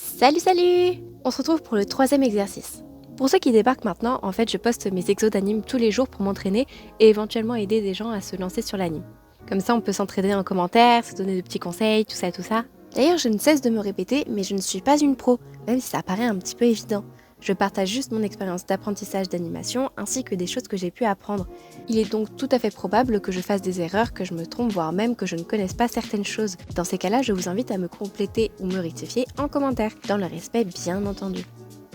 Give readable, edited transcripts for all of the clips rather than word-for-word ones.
Salut salut! On se retrouve pour le troisième exercice. Pour ceux qui débarquent maintenant, en fait je poste mes exos d'anime tous les jours pour m'entraîner et éventuellement aider des gens à se lancer sur l'anime. Comme ça on peut s'entraider en commentaire, se donner de petits conseils, tout ça tout ça. D'ailleurs je ne cesse de me répéter, mais je ne suis pas une pro, même si ça paraît un petit peu évident. Je partage juste mon expérience d'apprentissage d'animation ainsi que des choses que j'ai pu apprendre. Il est donc tout à fait probable que je fasse des erreurs, que je me trompe, voire même que je ne connaisse pas certaines choses. Dans ces cas-là, je vous invite à me compléter ou me rectifier en commentaire, dans le respect bien entendu.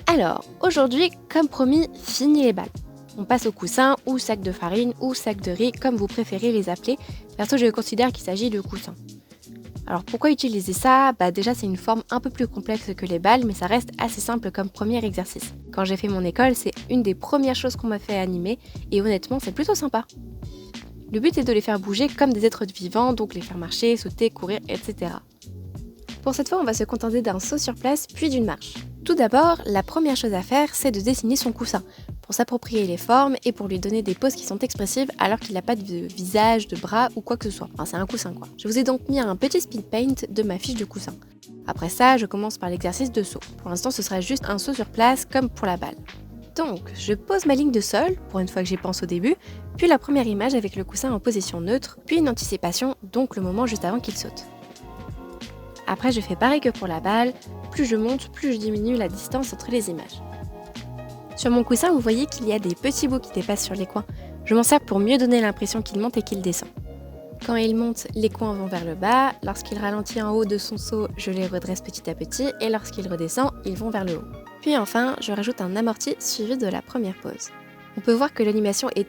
Alors, aujourd'hui, comme promis, fini les balles. On passe au coussin ou sac de farine ou sac de riz, comme vous préférez les appeler. Perso, je considère qu'il s'agit de coussin. Alors pourquoi utiliser ça? Déjà c'est une forme un peu plus complexe que les balles, mais ça reste assez simple comme premier exercice. Quand j'ai fait mon école, c'est une des premières choses qu'on m'a fait animer, et honnêtement c'est plutôt sympa. Le but est de les faire bouger comme des êtres vivants, donc les faire marcher, sauter, courir, etc. Pour cette fois, on va se contenter d'un saut sur place, puis d'une marche. Tout d'abord, la première chose à faire, c'est de dessiner son coussin, pour s'approprier les formes et pour lui donner des poses qui sont expressives alors qu'il n'a pas de visage, de bras ou quoi que ce soit. Enfin, c'est un coussin quoi. Je vous ai donc mis un petit speed paint de ma fiche de coussin. Après ça, je commence par l'exercice de saut. Pour l'instant, ce sera juste un saut sur place comme pour la balle. Donc, je pose ma ligne de sol, pour une fois que j'y pense au début, puis la première image avec le coussin en position neutre, puis une anticipation, donc le moment juste avant qu'il saute. Après, je fais pareil que pour la balle, plus je monte, plus je diminue la distance entre les images. Sur mon coussin, vous voyez qu'il y a des petits bouts qui dépassent sur les coins. Je m'en sers pour mieux donner l'impression qu'il monte et qu'il descend. Quand il monte, les coins vont vers le bas. Lorsqu'il ralentit en haut de son saut, je les redresse petit à petit. Et lorsqu'il redescend, ils vont vers le haut. Puis enfin, je rajoute un amorti suivi de la première pose. On peut voir que l'animation est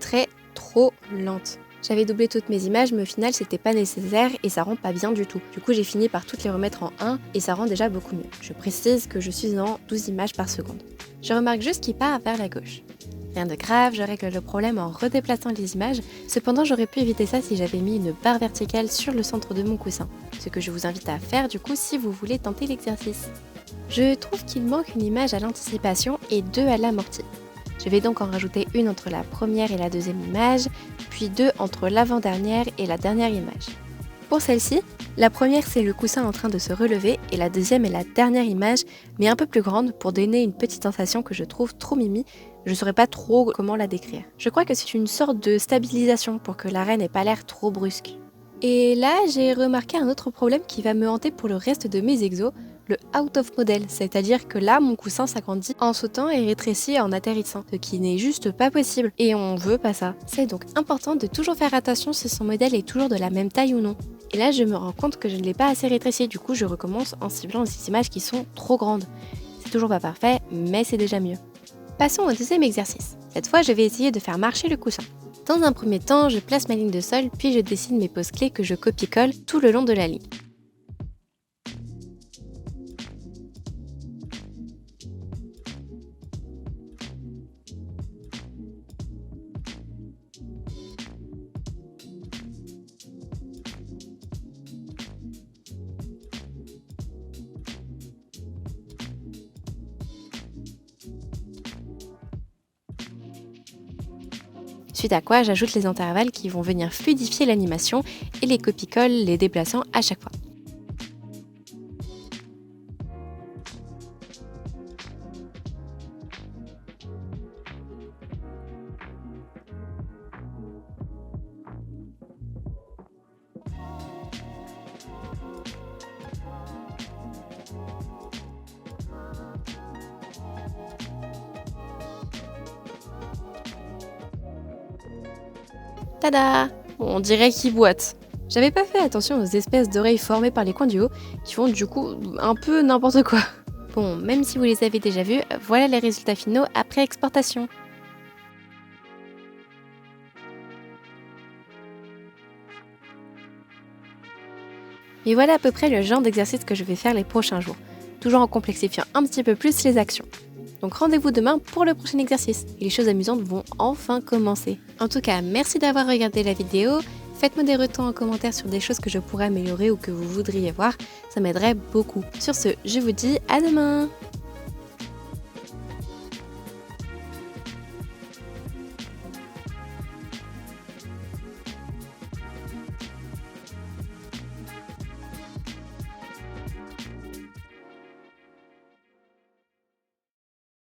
trop lente. J'avais doublé toutes mes images, mais au final, c'était pas nécessaire et ça rend pas bien du tout. Du coup, j'ai fini par toutes les remettre en 1 et ça rend déjà beaucoup mieux. Je précise que je suis en 12 images par seconde. Je remarque juste qu'il part vers la gauche. Rien de grave, je règle le problème en redéplaçant les images. Cependant, j'aurais pu éviter ça si j'avais mis une barre verticale sur le centre de mon coussin. Ce que je vous invite à faire du coup si vous voulez tenter l'exercice. Je trouve qu'il manque une image à l'anticipation et 2 à l'amorti. Je vais donc en rajouter une entre la première et la deuxième image, puis 2 entre l'avant-dernière et la dernière image. Pour celle-ci, la première c'est le coussin en train de se relever et la deuxième est la dernière image, mais un peu plus grande pour donner une petite sensation que je trouve trop mimi. Je ne saurais pas trop comment la décrire. Je crois que c'est une sorte de stabilisation pour que l'arrêt n'ait pas l'air trop brusque. Et là, j'ai remarqué un autre problème qui va me hanter pour le reste de mes exos, le out of model, c'est-à-dire que là, mon coussin s'agrandit en sautant et rétrécit en atterrissant, ce qui n'est juste pas possible, et on veut pas ça. C'est donc important de toujours faire attention si son modèle est toujours de la même taille ou non. Et là, je me rends compte que je ne l'ai pas assez rétréci, du coup je recommence en ciblant ces images qui sont trop grandes. C'est toujours pas parfait, mais c'est déjà mieux. Passons au deuxième exercice. Cette fois, je vais essayer de faire marcher le coussin. Dans un premier temps, je place ma ligne de sol, puis je dessine mes poses clés que je copie-colle tout le long de la ligne. Suite à quoi, j'ajoute les intervalles qui vont venir fluidifier l'animation et les copie-colle les déplaçant à chaque fois. Tada! On dirait qu'il boite. J'avais pas fait attention aux espèces d'oreilles formées par les coins du haut qui font du coup un peu n'importe quoi. Bon, même si vous les avez déjà vus, voilà les résultats finaux après exportation. Et voilà à peu près le genre d'exercice que je vais faire les prochains jours, toujours en complexifiant un petit peu plus les actions. Donc rendez-vous demain pour le prochain exercice, et les choses amusantes vont enfin commencer. En tout cas, merci d'avoir regardé la vidéo, faites-moi des retours en commentaire sur des choses que je pourrais améliorer ou que vous voudriez voir, ça m'aiderait beaucoup. Sur ce, je vous dis à demain!